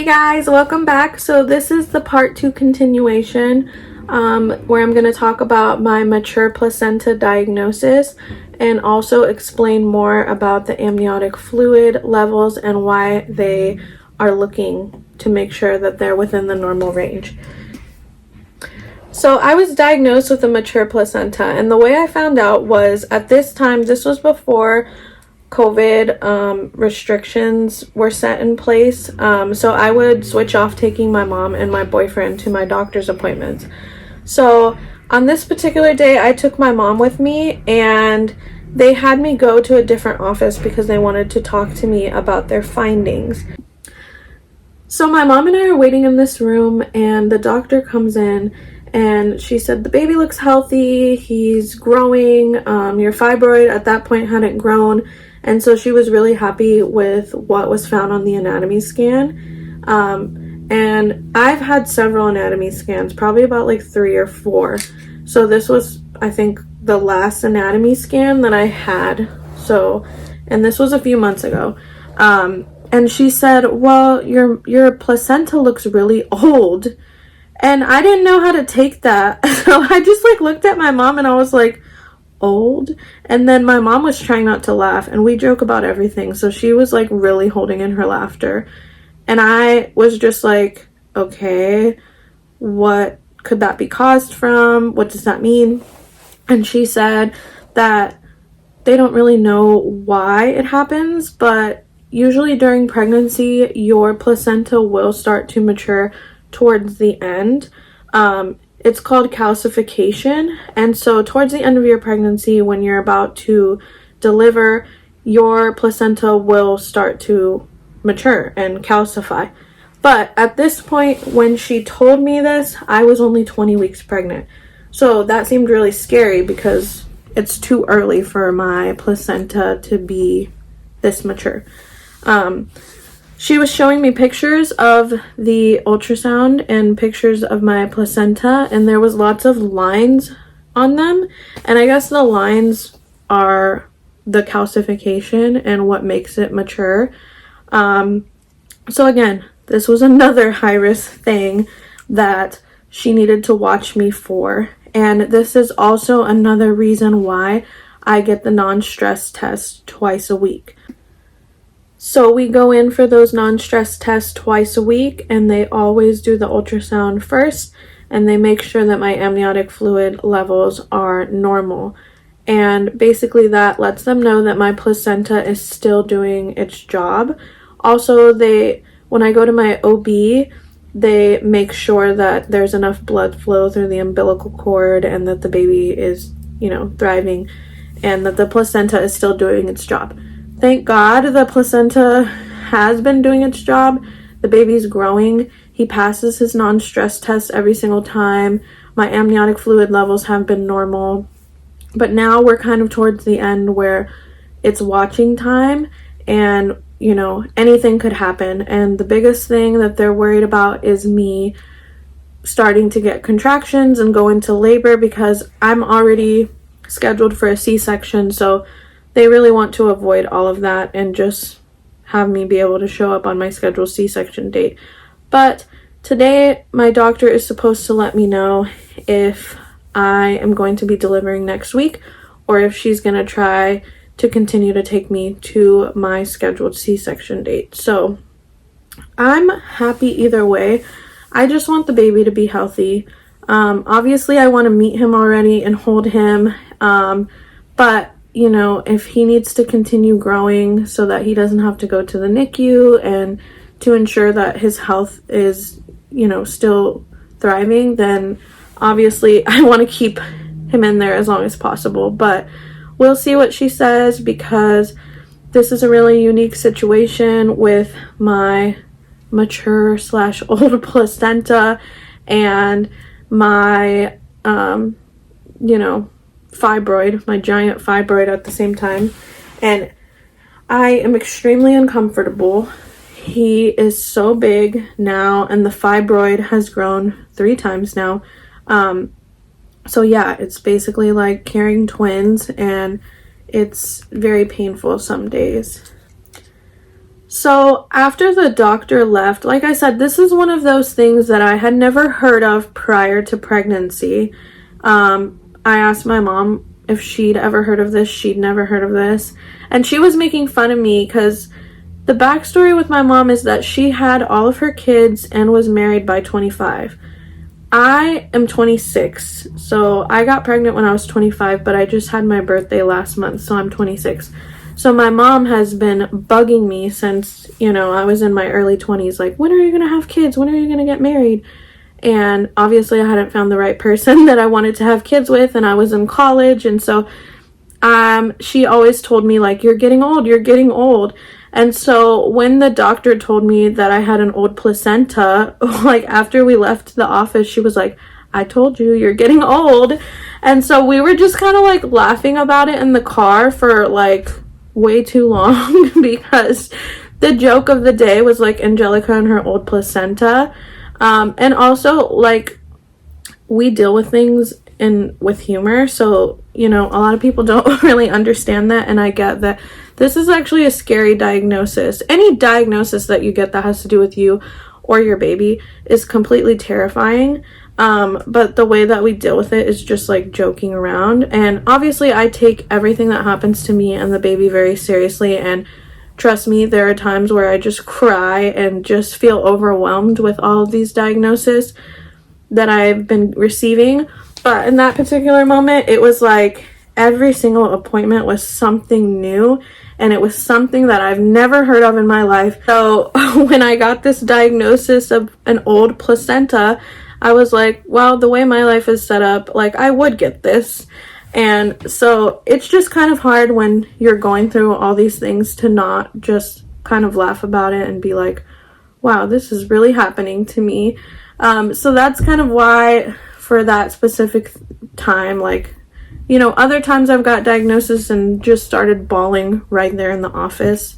Guys, welcome back. So this is the part 2 continuation where I'm going to talk about my mature placenta diagnosis and also explain more about the amniotic fluid levels and why they are looking to make sure that they're within the normal range. So I was diagnosed with a mature placenta, and the way I found out was at this time, this was before COVID restrictions were set in place. So I would switch off taking my mom and my boyfriend to my doctor's appointments. So on this particular day, I took my mom with me, and they had me go to a different office because they wanted to talk to me about their findings. So my mom and I are waiting in this room, and the doctor comes in and she said, the baby looks healthy, he's growing, your fibroid at that point hadn't grown. And so she was really happy with what was found on the anatomy scan. And I've had several anatomy scans, probably about like 3 or 4. So this was, I think, the last anatomy scan that I had. And this was a few months ago. And she said, well, your placenta looks really old. And I didn't know how to take that. So I just looked at my mom and I was like, old? And then my mom was trying not to laugh, and we joke about everything. So she was really holding in her laughter. And I was just like, okay, what could that be caused from? What does that mean? And she said that they don't really know why it happens, but usually during pregnancy, your placenta will start to mature towards the end. It's called calcification. And so towards the end of your pregnancy, when you're about to deliver, your placenta will start to mature and calcify. But at this point, when she told me this, I was only 20 weeks pregnant. So that seemed really scary because it's too early for my placenta to be this mature. She was showing me pictures of the ultrasound and pictures of my placenta, and there was lots of lines on them. And I guess the lines are the calcification and what makes it mature. So again, this was another high-risk thing that she needed to watch me for. And this is also another reason why I get the NonStress test twice a week. So we go in for those NonStress tests twice a week, and they always do the ultrasound first, and they make sure that my amniotic fluid levels are normal. And basically that lets them know that my placenta is still doing its job. Also, when I go to my OB, they make sure that there's enough blood flow through the umbilical cord and that the baby is, thriving, and that the placenta is still doing its job. Thank God the placenta has been doing its job. The baby's growing. He passes his NonStress test every single time. My amniotic fluid levels have been normal. But now we're kind of towards the end where it's watching time, and, anything could happen. And the biggest thing that they're worried about is me starting to get contractions and go into labor, because I'm already scheduled for a C-section. So they really want to avoid all of that and just have me be able to show up on my scheduled C-section date. But today, my doctor is supposed to let me know if I am going to be delivering next week, or if she's going to try to continue to take me to my scheduled C-section date. So I'm happy either way. I just want the baby to be healthy. Obviously, I want to meet him already and hold him. But if he needs to continue growing so that he doesn't have to go to the NICU and to ensure that his health is, still thriving, then obviously I want to keep him in there as long as possible. But we'll see what she says, because this is a really unique situation with my mature/old placenta and my, fibroid, my giant fibroid at the same time. And I am extremely uncomfortable. He is so big now, and the fibroid has grown 3 times now. So yeah, it's basically like carrying twins, and it's very painful some days. So after the doctor left, like I said, this is one of those things that I had never heard of prior to pregnancy. I asked my mom if she'd ever heard of this. She'd never heard of this. And she was making fun of me because the backstory with my mom is that she had all of her kids and was married by 25. I am 26, so I got pregnant when I was 25, but I just had my birthday last month, so I'm 26. So my mom has been bugging me since, I was in my early 20s, like, when are you going to have kids? When are you going to get married? And obviously I hadn't found the right person that I wanted to have kids with, and I was in college, and so she always told me, like, you're getting old, you're getting old. And so when the doctor told me that I had an old placenta, like after we left the office, she was like, I told you, you're getting old. And so we were just kind of like laughing about it in the car for like way too long because the joke of the day was like Angelica and her old placenta. And also like we deal with things with humor, so a lot of people don't really understand that, and I get that this is actually a scary diagnosis. Any diagnosis that you get that has to do with you or your baby is completely terrifying, but the way that we deal with it is just like joking around. And obviously I take everything that happens to me and the baby very seriously, and trust me, there are times where I just cry and just feel overwhelmed with all of these diagnoses that I've been receiving. But in that particular moment, it was like every single appointment was something new, and it was something that I've never heard of in my life. So when I got this diagnosis of an old placenta, I was like, well, the way my life is set up, like I would get this. And so it's just kind of hard when you're going through all these things to not just kind of laugh about it and be like, wow, this is really happening to me. So that's kind of why for that specific time, like, other times I've got diagnosis and just started bawling right there in the office.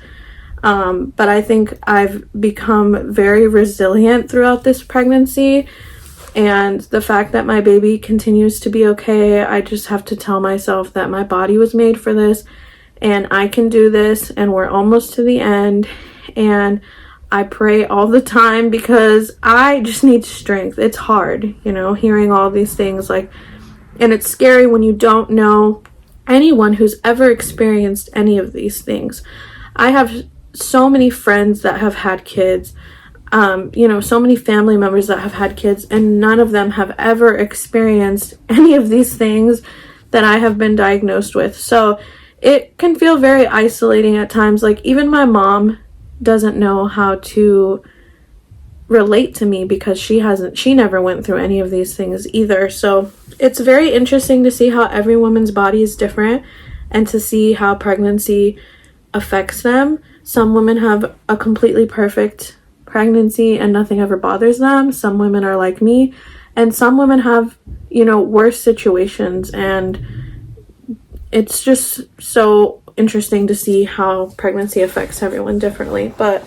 But I think I've become very resilient throughout this pregnancy, and the fact that my baby continues to be okay, I just have to tell myself that my body was made for this, and I can do this, and we're almost to the end. And I pray all the time because I just need strength. It's hard, hearing all these things, like, and it's scary when you don't know anyone who's ever experienced any of these things. I have so many friends that have had kids, so many family members that have had kids, and none of them have ever experienced any of these things that I have been diagnosed with. So it can feel very isolating at times. Like, even my mom doesn't know how to relate to me because she never went through any of these things either. So it's very interesting to see how every woman's body is different and to see how pregnancy affects them. Some women have a completely perfect pregnancy and nothing ever bothers them. Some women are like me, and some women have, worse situations, and it's just so interesting to see how pregnancy affects everyone differently. But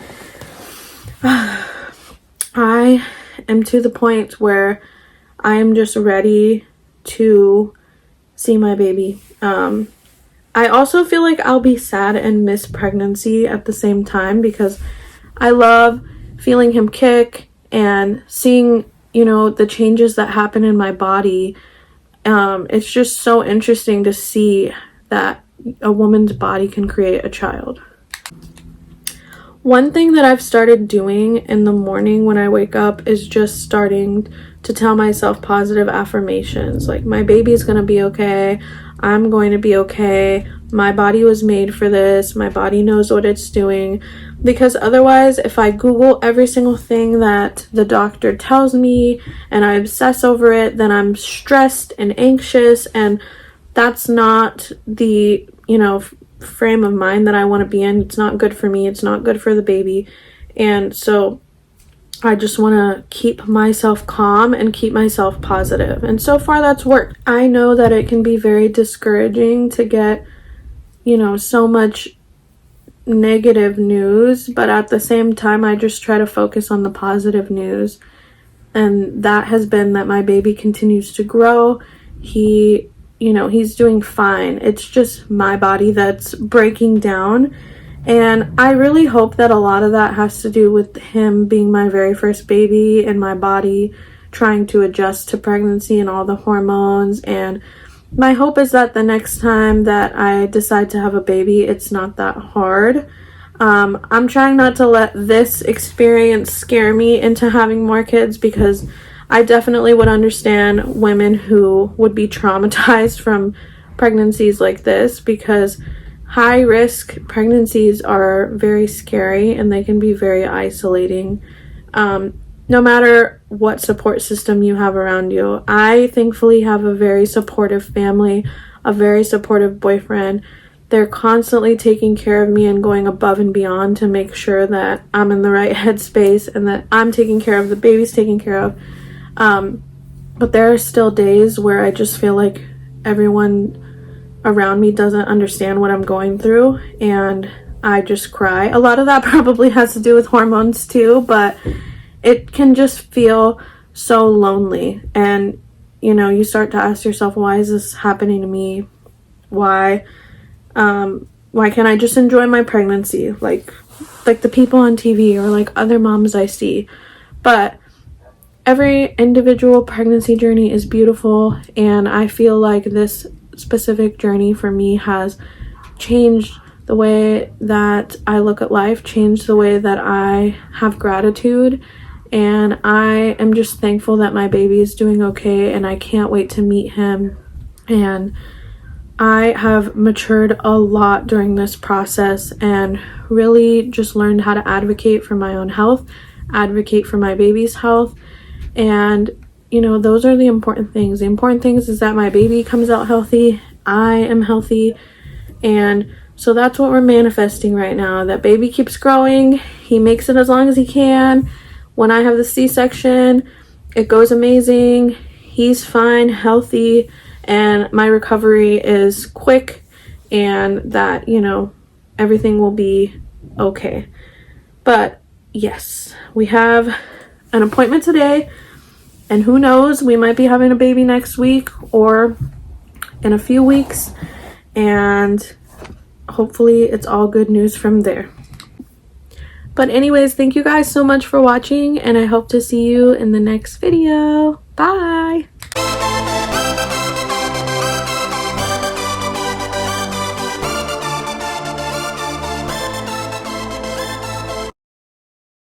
I am to the point where I am just ready to see my baby. I also feel like I'll be sad and miss pregnancy at the same time because I love feeling him kick and seeing, the changes that happen in my body. It's just so interesting to see that a woman's body can create a child. One thing that I've started doing in the morning when I wake up is just starting to tell myself positive affirmations. Like, my baby's gonna be okay. I'm going to be okay. My body was made for this. My body knows what it's doing. Because otherwise, if I Google every single thing that the doctor tells me and I obsess over it, then I'm stressed and anxious, and that's not the, frame of mind that I want to be in. It's not good for me. It's not good for the baby. And so I just want to keep myself calm and keep myself positive. And so far that's worked. I know that it can be very discouraging to get, so much negative news, but at the same time, I just try to focus on the positive news. And that has been that my baby continues to grow. He's doing fine. It's just my body that's breaking down. And I really hope that a lot of that has to do with him being my very first baby and my body trying to adjust to pregnancy and all the hormones. And my hope is that the next time that I decide to have a baby, it's not that hard. I'm trying not to let this experience scare me into having more kids, because I definitely would understand women who would be traumatized from pregnancies like this, because high risk pregnancies are very scary and they can be very isolating. No matter what support system you have around you. I thankfully have a very supportive family, a very supportive boyfriend. They're constantly taking care of me and going above and beyond to make sure that I'm in the right headspace and that I'm taking care of, the baby's taken care of. But there are still days where I just feel like everyone around me doesn't understand what I'm going through, and I just cry. A lot of that probably has to do with hormones too, but it can just feel so lonely. And you start to ask yourself, why is this happening to me? Why can't I just enjoy my pregnancy like the people on TV or like other moms I see? But every individual pregnancy journey is beautiful, and I feel like this specific journey for me has changed the way that I look at life, changed the way that I have gratitude, and I am just thankful that my baby is doing okay, and I can't wait to meet him. And I have matured a lot during this process and really just learned how to advocate for my own health, advocate for my baby's health. And those are the important things. The important things is that my baby comes out healthy, I am healthy, and so that's what we're manifesting right now. That baby keeps growing, he makes it as long as he can. When I have the C-section, it goes amazing, he's fine, healthy, and my recovery is quick, and that, everything will be okay. But yes, we have an appointment today, and who knows, we might be having a baby next week or in a few weeks, and hopefully it's all good news from there. But anyways, thank you guys so much for watching, and I hope to see you in the next video. Bye!